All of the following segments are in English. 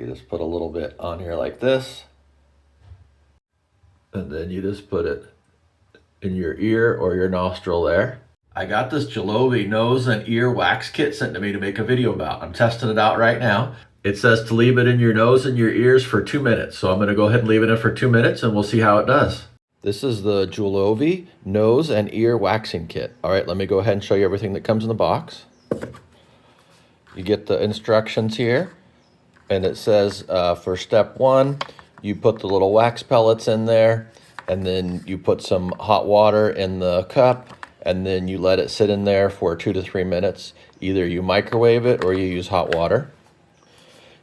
You just put a little bit on here like this, and then you just put it in your ear or your nostril there. I got this Juloviy nose and ear wax kit sent to me to make a video about. I'm testing it out right now. It says to leave it in your nose and your ears for 2 minutes. So I'm gonna go ahead and leave it in for 2 minutes and we'll see how it does. This is the Juloviy nose and ear waxing kit. All right, let me go ahead and show you everything that comes in the box. You get the instructions here, and it says for step 1, you put the little wax pellets in there, and then you put some hot water in the cup, and then you let it sit in there for 2 to 3 minutes. Either you microwave it or you use hot water.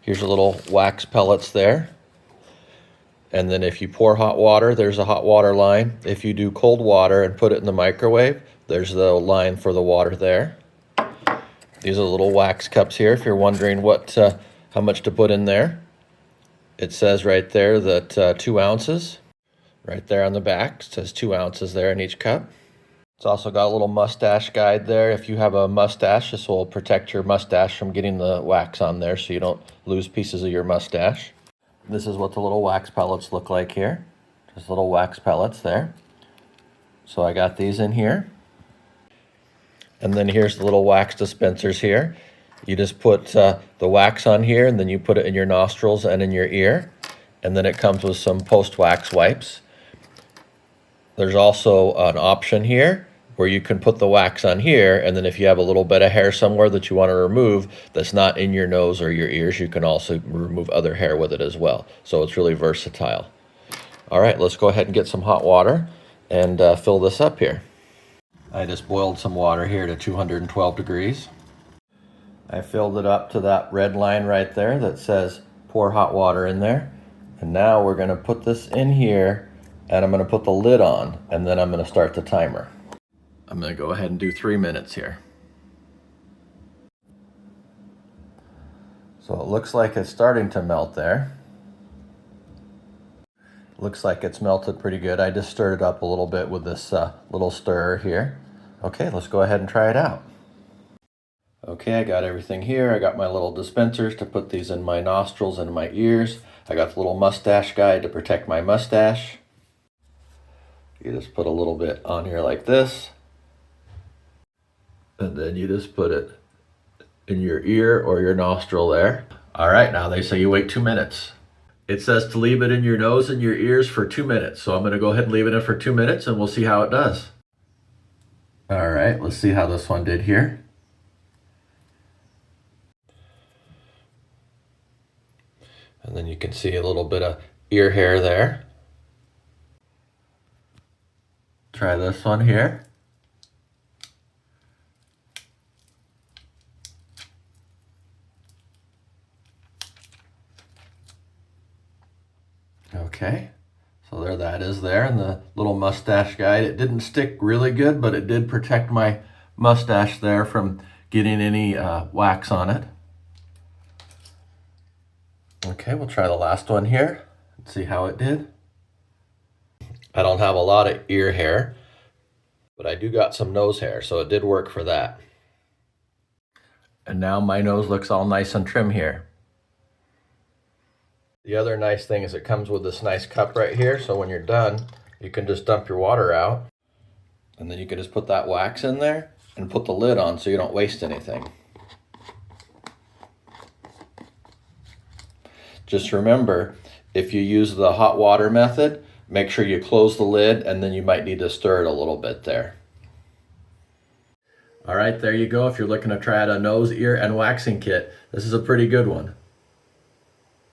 Here's a little wax pellets there. And then if you pour hot water, there's a hot water line. If you do cold water and put it in the microwave, there's the line for the water there. These are the little wax cups here if you're wondering how much to put in there. It says right there that 2 ounces. Right there on the back, it says 2 ounces there in each cup. It's also got a little mustache guide there. If you have a mustache, this will protect your mustache from getting the wax on there so you don't lose pieces of your mustache. This is what the little wax pellets look like here. Just little wax pellets there. So I got these in here. And then here's the little wax dispensers here. You just put the wax on here, and then you put it in your nostrils and in your ear. And then it comes with some post-wax wipes. There's also an option here where you can put the wax on here, and then if you have a little bit of hair somewhere that you want to remove that's not in your nose or your ears, you can also remove other hair with it as well. So it's really versatile. All right, let's go ahead and get some hot water and fill this up here. I just boiled some water here to 212 degrees. I filled it up to that red line right there that says pour hot water in there. And now we're gonna put this in here, and I'm gonna put the lid on, and then I'm gonna start the timer. I'm gonna go ahead and do 3 minutes here. So it looks like it's starting to melt there. Looks like it's melted pretty good. I just stirred it up a little bit with this little stirrer here. Okay, let's go ahead and try it out. Okay, I got everything here. I got my little dispensers to put these in my nostrils and my ears. I got the little mustache guide to protect my mustache. You just put a little bit on here like this. And then you just put it in your ear or your nostril there. All right, now they say you wait 2 minutes. It says to leave it in your nose and your ears for 2 minutes. So I'm gonna go ahead and leave it in for 2 minutes and we'll see how it does. All right, let's see how this one did here. And then you can see a little bit of ear hair there. Try this one here. Okay, so there that is there in the little mustache guide. It didn't stick really good, but it did protect my mustache there from getting any wax on it. Okay, we'll try the last one here and see how it did. I don't have a lot of ear hair, but I do got some nose hair, so it did work for that. And now my nose looks all nice and trim here. The other nice thing is it comes with this nice cup right here, so when you're done, you can just dump your water out. And then you can just put that wax in there and put the lid on so you don't waste anything. Just remember, if you use the hot water method, make sure you close the lid, and then you might need to stir it a little bit there. All right, there you go. If you're looking to try out a nose, ear, and waxing kit, this is a pretty good one.